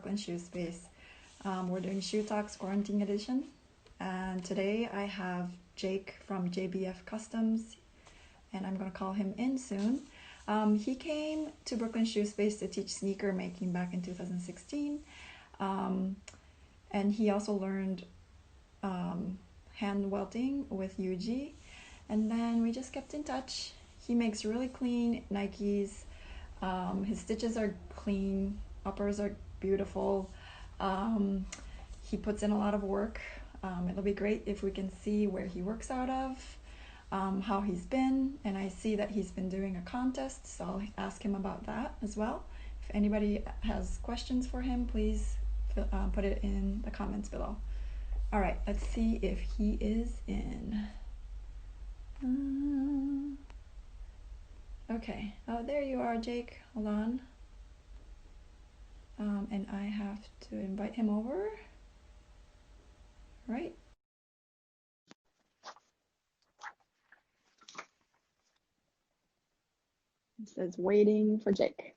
Brooklyn Shoe Space. We're doing Shoe Talks Quarantine Edition, and today I have Jake from JBF Customs, and I'm going to call him in soon. He came to Brooklyn Shoe Space to teach sneaker making back in 2016, and he also learned hand welting with UG, and then we just kept in touch. He makes really clean Nikes. His stitches are clean, uppers are beautiful. He puts in a lot of work. It'll be great if we can see where he works out of, how he's been, and I see that he's been doing a contest, so I'll ask him about that as well. If anybody has questions for him, please put it in the comments below. All right, let's see if he is in. Okay, oh, there you are, Jake. Hold on. And I have to invite him over. Right. It says waiting for Jake.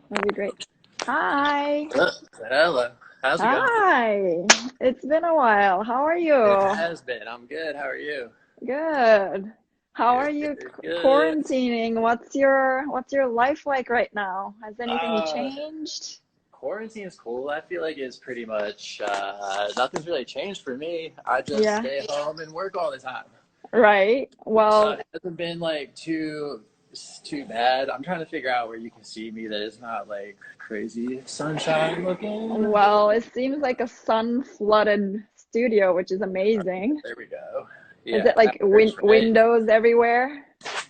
That'll be great. Hi. Hello. How's it going? Hi. It's been a while. How are you? It has been. I'm good. How are you? Good. How are you quarantining? What's your life like right now? Has anything changed? Quarantine is cool. I feel like it's pretty much nothing's really changed for me. I just stay home and work all the time. Right. Well, so it hasn't been like too bad. I'm trying to figure out where you can see me that is not like crazy sunshine looking. Well, it seems like a sun-flooded studio, which is amazing. There we go. Yeah, is it like windows everywhere?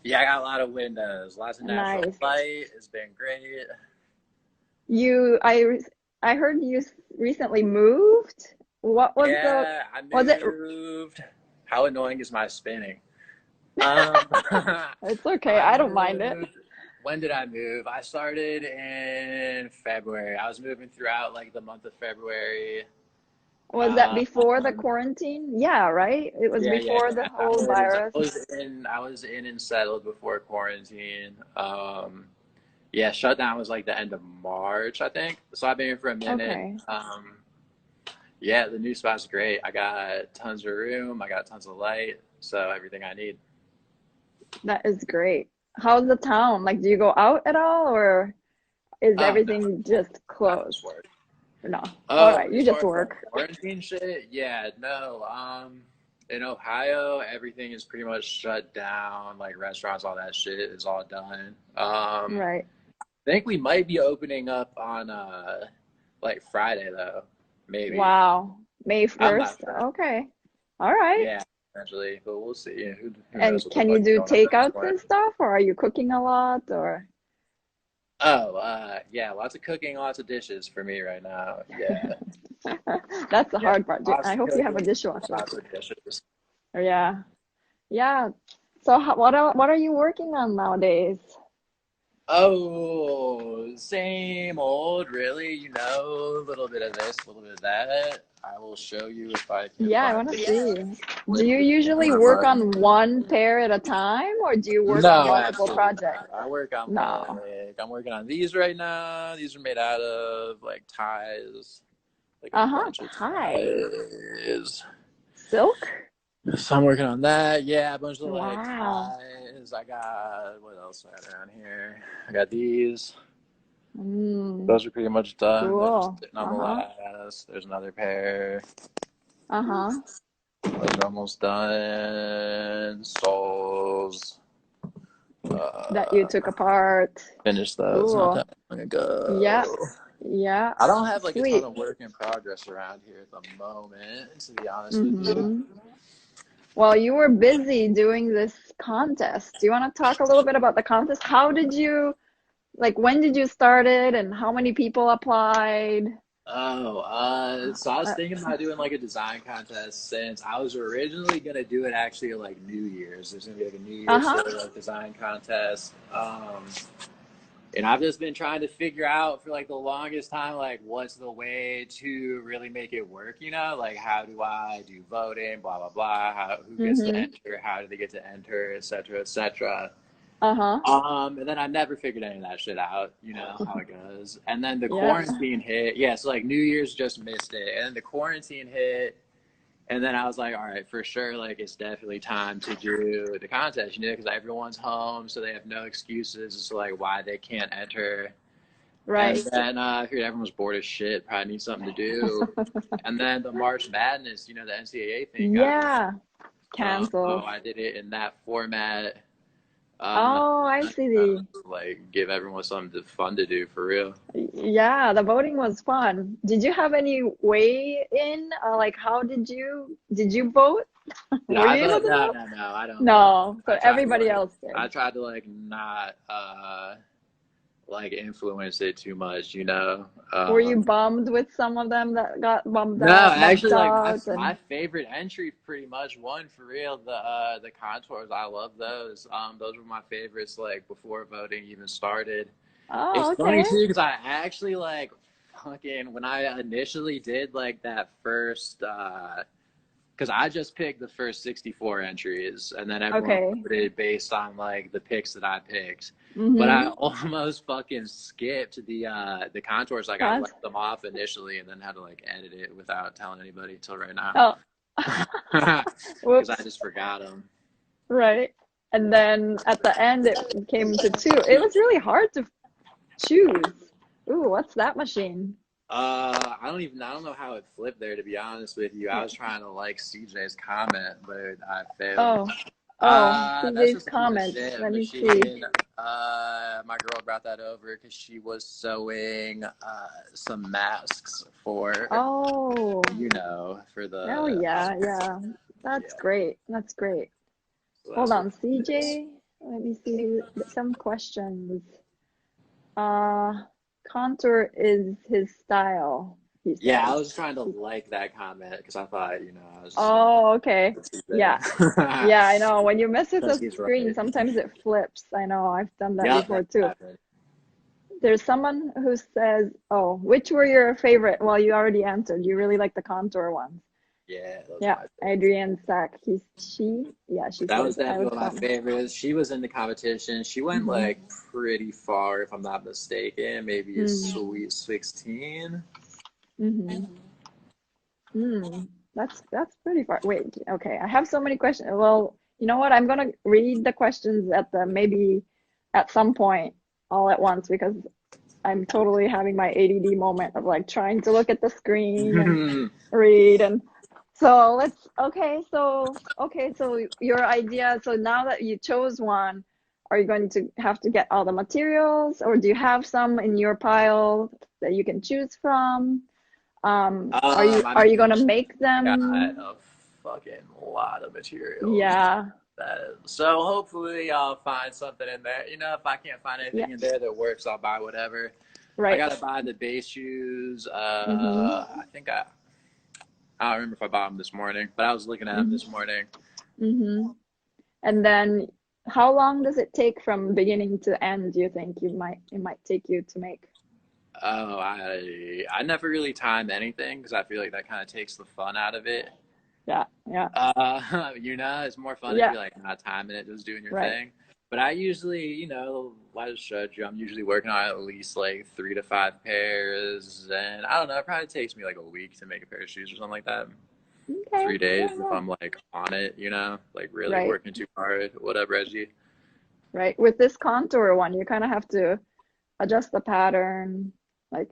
Yeah, I got a lot of windows, lots of natural light. It's been great. I heard you recently moved. What was I moved. How annoying is my spinning? It's okay. I don't mind it. When did I move? I started in February. I was moving throughout like the month of February. Was that before the quarantine? Yeah, right? It was before the whole virus. I was in and settled before quarantine. Yeah, shutdown was like the end of March, I think. So I've been here for a minute. Okay. Yeah, the new spot's great. I got tons of room. I got tons of light. So everything I need. That is great. How's the town? Like, do you go out at all, or is everything just closed? No. All right, you just work. Quarantine shit? Yeah, no. In Ohio, everything is pretty much shut down. Like restaurants, all that shit is all done. Right. I think we might be opening up on like Friday though, maybe. Wow, May 1st. Sure. Okay. All right. Yeah, essentially, but we'll see. Who and can you do takeouts and stuff, or are you cooking a lot, or? Oh, yeah, lots of cooking, lots of dishes for me right now. Yeah. That's the hard part. I hope you have a dishwasher. Lots of dishes. Yeah. Yeah. So what are you working on nowadays? Oh, same old, really, you know, a little bit of this, a little bit of that. I will show you if I can. Yeah, I want to see. Do you usually work on one pair at a time, or do you work on multiple projects? I work on I'm working on these right now. These are made out of like ties. Like ties. Silk? So I'm working on that. Yeah, a bunch of like ties. I got, what else I got around here? I got these. Those are pretty much done. Cool. On the last. There's another pair. Those are almost done. Soles. That you took apart. Finished those not that long ago. Yeah. Yeah. I don't have like a ton of work in progress around here at the moment, to be honest with you. Well, you were busy doing this contest. Do you want to talk a little bit about the contest? How did you, like, when did you start it, and how many people applied? So I was thinking about doing like a design contest since I was originally gonna do it actually like New Year's. There's gonna be like a New Year's sort of like design contest. And I've just been trying to figure out for like the longest time, like what's the way to really make it work, you know? Like how do I do voting, blah, blah, blah, who gets to enter, how do they get to enter, et cetera, et cetera. Uh-huh. And then I never figured any of that shit out, you know how it goes. And then the Yeah. quarantine hit. Yeah, so like New Year's just missed it. And then the quarantine hit. And then I was like, all right, for sure, like it's definitely time to do the contest, you know, because everyone's home, so they have no excuses as to like why they can't enter. And Right. then I figured everyone was bored as shit, probably need something to do. And then the March Madness, you know, the NCAA thing got Yeah. so Canceled. I did it in that format. Oh, I see. Like give everyone something fun to do for real. Yeah, the voting was fun. Did you have any way in? Like, how did you vote? No, Were you able to vote? no, I don't vote. No, so everybody else I did. tried to like not like influence it too much, you know. Were you bummed with some of them that got No, bumped actually, like out, my and favorite entry pretty much won for real. The contours, I love those. Those were my favorites. Like before voting even started. oh, It's okay. funny too because I actually like fucking when I initially did like that first because I just picked the first 64 entries and then everyone Okay. voted based on like the picks that I picked. But I Mm-hmm. almost fucking skipped the contours. Like I Cons left them off initially and then had to like edit it without telling anybody until right now. oh, Because I whoops. just forgot them. Right. And then at the end, it came to two. It was really hard to choose. Ooh, what's that machine? I don't know how it flipped there, to be honest with you. I Yeah. was trying to like CJ's comment, but I failed. Oh, oh, That's CJ's just a piece of comments. shit Let me see. machine. My girl brought that over because she was sewing some masks for, Oh, you know, for oh the yeah, yeah. That's yeah. great. That's great. So Hold that's what on, it is. CJ. Let me see who, some questions. Uh, Contour is his style, he Yeah, I says. was trying to like that comment because I thought, you know, I was just gonna Oh, okay. put Yeah. CJ. Yeah, I know. When you mess with Because the he's screen, right. sometimes it flips. I know. I've done that Yep, before that too. happened. There's someone who says, "Oh, which were your favorite?" Well, you already answered. You really like the contour ones. Yeah, those are Yeah, my favorites. Adrienne Sack. Yeah, she That says was I definitely would one of my come. favorites. She was in the competition. She went Mm-hmm. like pretty far, if I'm not mistaken. Maybe a Mm, sweet 16. mm-hmm. Mm. That's pretty far. Wait, okay. I have so many questions. Well, you know what? I'm gonna read the questions at the maybe at some point all at once because I'm totally having my ADD moment of like trying to look at the screen and read and so so your idea, so now that you chose one, are you going to have to get all the materials or do you have some in your pile that you can choose from? I Are you mean, gonna make got them? a fucking lot of materials. Yeah, So hopefully I'll find something in there. You know, if I can't find yeah, anything in there that works, I'll buy whatever. I right. gotta buy the base shoes. Mm-hmm. I don't remember if I bought them this morning, but I was looking at them Mm-hmm. this morning. Mm-hmm. And then how long does it take from beginning to end, do you think it might take you to make? Oh, I never really time anything because I feel like that kind of takes the fun out of it. Yeah, yeah, You know, it's more fun if yeah, you're like not timing it, just doing your right. thing. But I usually, you know, I just showed you, I'm usually working on at least like 3 to 5 pairs, and I don't know, it probably takes me like a week to make a pair of shoes or something like that. Okay, 3 days yeah, if yeah. I'm like on it, you know, like really Right, working too hard, whatever, Reggie. right. With this contour one, you kind of have to adjust the pattern. Like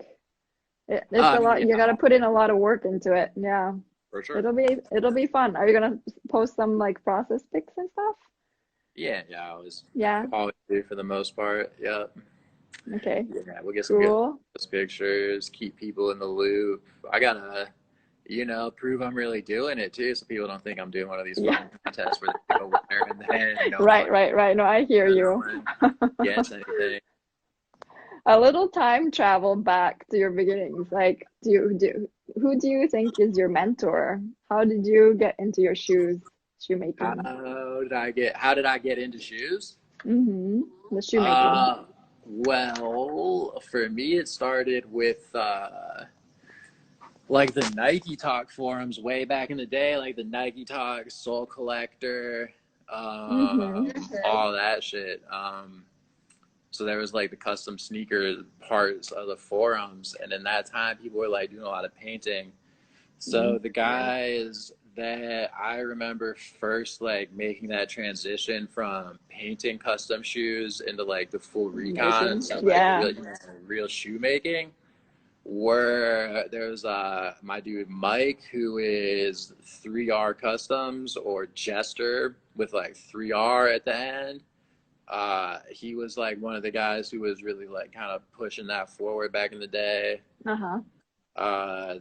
it's I a mean, lot. yeah, You got to put in a lot of work into it. Yeah. for sure. It'll be fun. Are you gonna post some like process pics and stuff? Yeah, yeah, I always, Yeah. always do for the most part. Yep. Okay. Yeah, we'll get some good Cool. pictures, keep people in the loop. I gotta, you know, prove I'm really doing it too, so people don't think I'm doing one of these Yeah. fun contests where they pick a winner and then Right, right, right. No, I hear no you. one gets anything. A little time travel back to your beginnings. Like, who do you think is your mentor? How did you get into your shoemaking? How did I get into shoes? Mm-hmm. The shoemaking. Uh, well, for me, it started with like the Nike Talk forums way back in the day, like the Nike Talk, Soul Collector. all that shit. So there was like the custom sneaker parts of the forums, and in that time, people were like doing a lot of painting. So the guys that I remember first like making that transition from painting custom shoes into like the full recon and stuff, like real shoemaking, where there's my dude Mike, who is 3R Customs, or Jester with like 3R at the end. He was like one of the guys who was really like kind of pushing that forward back in the day.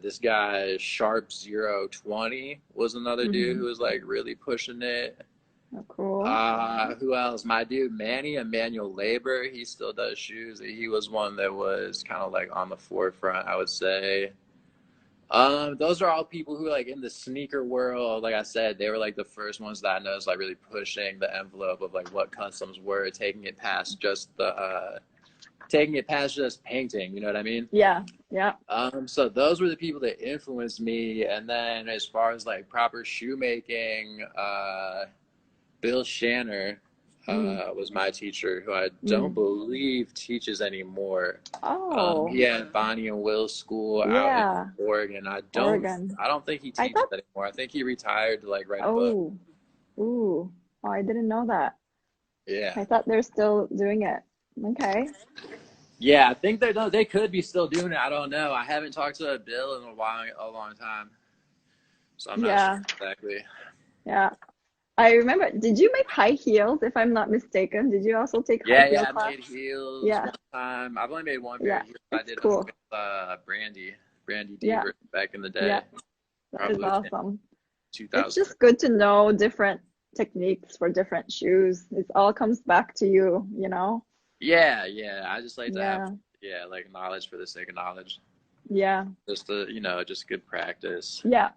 This guy Sharp 020 was another dude who was like really pushing it. Oh, cool. Who else? My dude Manny, Emmanuel Labor, he still does shoes. He was one that was kind of like on the forefront, I would say. Those are all people who like in the sneaker world, like I said, they were like the first ones that I noticed like really pushing the envelope of like what customs were, taking it past just painting, you know what I mean? Yeah. So those were the people that influenced me. And then as far as like proper shoemaking, Bill Shanner was my teacher, who I don't believe teaches anymore. He had Bonnie and Will's school out in Oregon. I don't think he teaches anymore. I think he retired to like write a book. Oh, I didn't know that. Yeah. I thought they're still doing it. Okay. Yeah, I think they could be still doing it. I don't know. I haven't talked to Bill in a long time, so I'm not sure exactly. Yeah. I remember, did you make high heels, if I'm not mistaken? Did you also take high heel class? I made heels one time. I've only made one pair of heels. I did cool. With Brandy Deaver back in the day. Yeah, that is awesome. 2000. It's just good to know different techniques for different shoes. It all comes back to you, you know? Yeah. I just like to have, like knowledge for the sake of knowledge. Yeah. Just just good practice. Yeah.